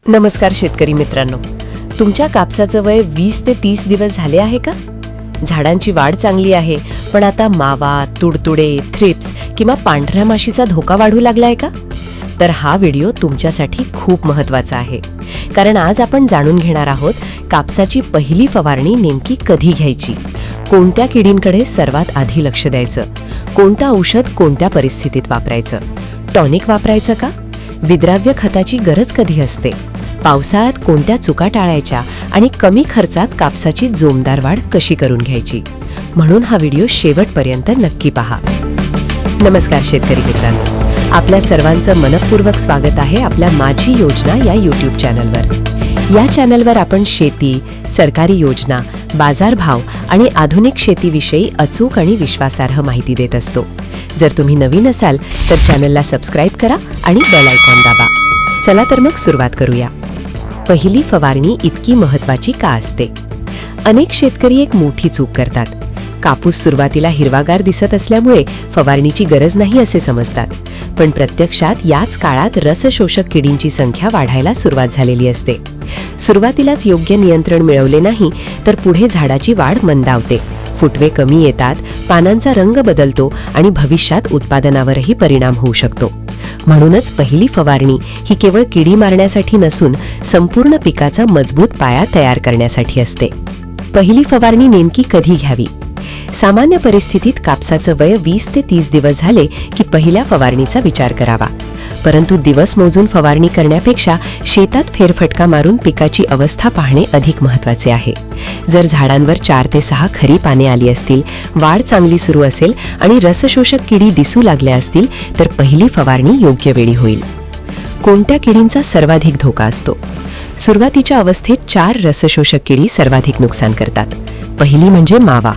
नमस्कार शेतकरी मित्रांनो, तुमच्या कापसाचं वय 20 ते 30 दिवस झाले आहे का? झाडांची वाढ चांगली आहे, पण आता मावा, तुडतुडे, थ्रिप्स किंवा पांढऱ्या माशीचा धोका वाढू लागलाय का? तर हा व्हिडिओ तुमच्यासाठी खूप महत्त्वाचा आहे, कारण आज आपण जाणून घेणार आहोत कापसाची पहिली फवारणी नेमकी कधी घ्यायची, कोणत्या किडींकडे सर्वात आधी लक्ष द्यायचं, कोणतं औषध कोणत्या परिस्थितीत वापरायचं, टॉनिक वापरायचं का, विद्राव्य खताची गरज कधी असते, पावसाळ्यात कोणत्या चुका टाळायच्या आणि कमी खर्चात कापसाची जोमदार वाढ कशी करून घ्यायची. म्हणून हा व्हिडिओ शेवटपर्यंत नक्की पहा. नमस्कार शेतकरी मित्रांनो, आपल्या सर्वांचं मनपूर्वक स्वागत आहे आपल्या माझी योजना या यूट्यूब चॅनलवर. या चॅनलवर आपण शेती, सरकारी योजना, बाजारभाव आणि आधुनिक शेतीविषयी अचूक आणि विश्वासार्ह माहिती देत असतो. जर तुम्ही नवीन असाल तर चॅनलला सबस्क्राईब करा आणि बेल आयकॉन दाबा. चला तर मग सुरुवात करूया. पहिली फवारणी इतकी महत्त्वाची का असते? अनेक शेतकरी एक मोठी चूक करतात. कापूस सुरुवातीला हिरवागार दिसत असल्यामुळे फवारणीची गरज नाही असे समजतात, पण प्रत्यक्षात याच काळात रसशोषक किडींची संख्या वाढायला सुरुवात झालेली असते. सुरुवातीलाच योग्य नियंत्रण मिळवले नाही तर पुढे झाडाची वाढ मंदावते, फुटवे कमी येतात, पानांचा रंग बदलतो आणि भविष्यात उत्पादनावरही परिणाम होऊ शकतो. म्हणूनच पहिली फवारणी ही केवळ किडी मारण्यासाठी नसून संपूर्ण पिकाचा मजबूत पाया तयार करण्यासाठी असते. पहिली फवारणी नेमकी कधी घ्यावी? सामान्य परिस्थितीत कापसाचं वय 20 ते 30 दिवस झाले की पहिल्या फवारणीचा विचार करावा. परंतु दिवस मोजून फवारणी करण्यापेक्षा शेतात फेरफटका मारून पिकाची अवस्था पाहणे अधिक महत्त्वाचे आहे. जर झाडांवर 4 ते 6 खरी पाने आली असतील, वाढ चांगली सुरू असेल आणि रसशोषक किडी दिसू लागल्या असतील तर पहिली फवारणी योग्य वेळी होईल. कोणत्या किडींचा सर्वाधिक धोका असतो? सुरुवातीच्या अवस्थेत 4 रसशोषक किडी सर्वाधिक नुकसान करतात. पहिली म्हणजे मावा.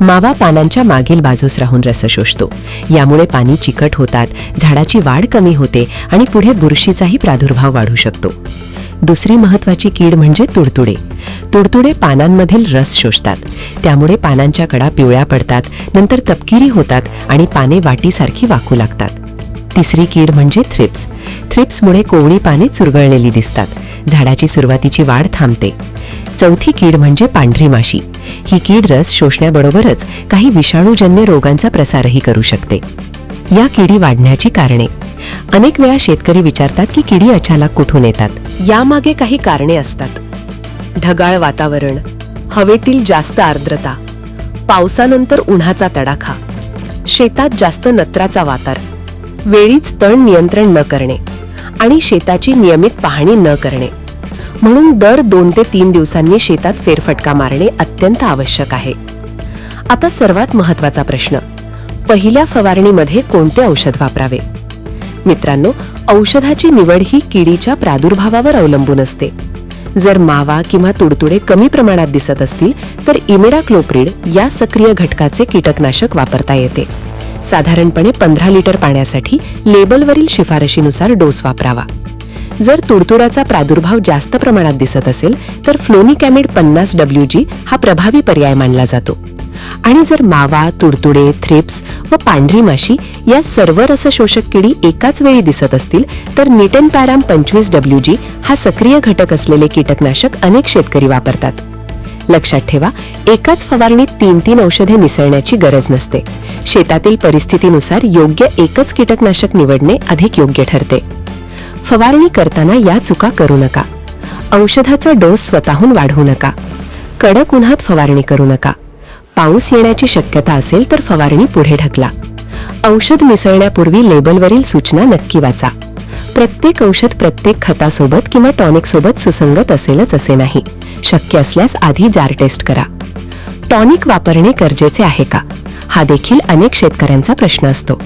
मावा पानांच्या मागील बाजूस राहून रस शोषतो. यामुळे पाने चिकट होतात, झाडाची वाढ कमी होते आणि पुढे बुरशीचाही प्रादुर्भाव वाढू शकतो. दुसरी महत्त्वाची कीड म्हणजे तुडतुडे. तुडतुडे पानांमधील रस शोषतात, त्यामुळे पानांच्या कडा पिवळ्या पडतात, नंतर तपकिरी होतात आणि पाने वाटीसारखी वाकू लागतात. तिसरी कीड म्हणजे थ्रिप्स. थ्रिप्समुळे कोवळी पाने चुरगळलेली दिसतात, झाडाची सुरुवातीची वाढ थांबते. चौथी कीड म्हणजे पांढरी माशी. ही कीड रस शोषण्याबरोबरच काही विषाणूजन्य रोगांचा प्रसारही करू शकते. या किडी वाढण्याची कारणे. अनेक वेळा शेतकरी विचारतात की किडी अचानक कुठून येतात. यामागे काही कारणे असतात. ढगाळ वातावरण, हवेतील जास्त आर्द्रता, पावसानंतर उन्हाचा तडाखा, शेतात जास्त नत्राचा वातार, वेळीच तण नियंत्रण न करणे आणि शेताची नियमित पाहणी न करणे. म्हणून दर 2 ते 3 दिवसांनी शेतात फेरफटका मारणे अत्यंत आवश्यक आहे. आता सर्वात महत्त्वाचा प्रश्न, पहिल्या फवारणीमध्ये कोणते औषध वापरावे? मित्रांनो, औषधाची निवड ही किडीच्या प्रादुर्भावावर अवलंबून असते. जर मावा किंवा तुडतुडे कमी प्रमाणात दिसत असतील तर इमिडाक्लोप्रिड या सक्रिय घटकाचे कीटकनाशक वापरता येते. साधारणपणे 15 लिटर पाण्यासाठी लेबलवरील शिफारशीनुसार डोस वापरावा. जर तुडतुड्याचा प्रादुर्भाव जास्त प्रमाणात दिसत असेल तर फ्लोनिकॅमिड 50 WG हा प्रभावी पर्याय मानला जातो. आणि जर मावा, तुडतुडे, थ्रिप्स व पांढरी माशी या सर्व रसशोषक किडी एकाच वेळी दिसत असतील तर निटेनपॅराम 25 WG हा सक्रिय घटक असलेले कीटकनाशक अनेक शेतकरी वापरतात. लक्षात ठेवा, एकाच फवारणीत 3 औषधे मिसळण्याची गरज नसते. शेतातील परिस्थितीनुसार योग्य एकच कीटकनाशक निवडणे अधिक योग्य ठरते. फवारणी करताना या चुका करू नका. औषधाचा डोस स्वतःहून वाढवू नका. कडक उन्हात फवारणी करू नका. पाऊस येण्याची शक्यता असेल तर फवारणी पुढे ढकला. औषध मिसळण्यापूर्वी लेबलवरील सूचना नक्की वाचा. प्रत्येक औषध प्रत्येक खतासोबत किंवा टॉनिक सोबत सुसंगत असेलच असे नाही. शक्य असल्यास आधी जार टेस्ट करा. टॉनिक वापरणे गरजेचे आहे का? हा देखील अनेक शेतकऱ्यांचा प्रश्न असतो.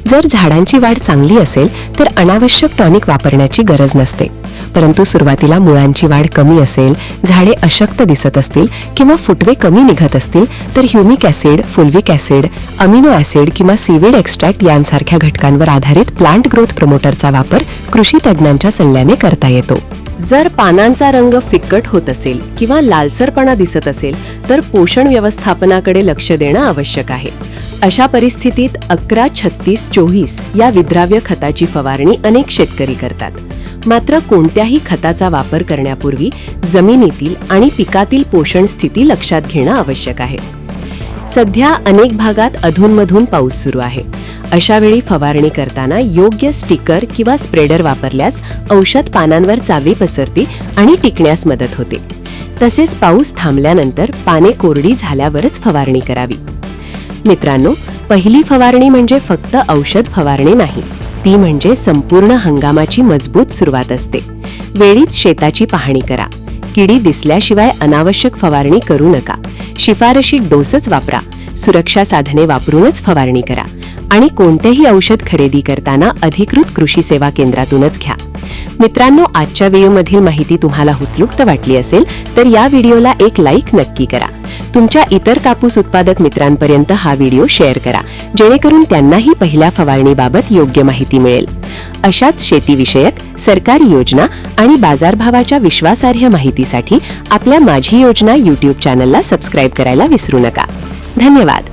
जर झाडांची वाढ चांगली असेल तर अनावश्यक टॉनिक वापरण्याची गरज नसते. परंतु सुरुवातीला मुळांची वाढ कमी असेल, झाडे अशक्त दिसत असतील किंवा फुटवे कमी निघत असतील तर humic acid, fulvic acid, amino acid किंवा सीवीड एक्स्ट्रॅक्ट यांसारख्या घटकांवर आधारित प्लांट ग्रोथ प्रमोटरचा वापर कृषी तज्ज्ञांच्या सल्ल्याने करता येतो. जर पानांचा रंग फिक्कट होत असेल किंवा लालसरपणा दिसत असेल तर पोषण व्यवस्थापनाकडे लक्ष देणं आवश्यक आहे. अशा परिस्थितीत 11-36-24 या विद्राव्य खताची फवारणी अनेक शेतकरी करतात। मात्र कोणत्याही खताचा वापर करण्यापूर्वी जमिनीतील आणि पिकातील पोषण स्थिती लक्षात घेणं आवश्यक आहे। सध्या अनेक भागात अधूनमधून पाऊस सुरू आहे। अशा वेळी फवारणी करताना योग्य स्टिकर किंवा स्प्रेडर वापरल्यास औषध पानांवर चावे पसरते आणि टिकण्यास मदत होते। तसेच पाऊस थांबल्यानंतर पाने कोरडी झाल्यावरच फवारणी करावी। मित्रांनो, पहिली फवारणी म्हणजे फक्त औषध फवारणी नाही, ती म्हणजे संपूर्ण हंगामाची मजबूत सुरुवात असते। वेळीच शेताची पाहणी करा, किडी दिसल्याशिवाय अनावश्यक फवारणी करू नका, शिफारशीत डोसच वापरा, सुरक्षा साधने वापरूनच फवारणी करा आणि कोणतेही औषध खरेदी करताना अधिकृत कृषी सेवा केंद्रातूनच घ्या। मित्रांनो, आजच्या व्हिडिओमधील माहिती तुम्हाला उपयुक्त वाटली असेल तर या व्हिडिओला एक लाईक नक्की करा। तुमच्या इतर कापूस उत्पादक मित्रांपर्यंत हा व्हिडिओ शेअर करा, जेणेकरून त्यांनाही पहिल्या फवारणीबाबत योग्य माहिती मिळेल। अशाच शेतीविषयक सरकारी योजना आणि बाजारभावाच्या विश्वासार्ह माहितीसाठी आपल्या माझी योजना YouTube चॅनलला सबस्क्राईब करायला विसरू नका। धन्यवाद।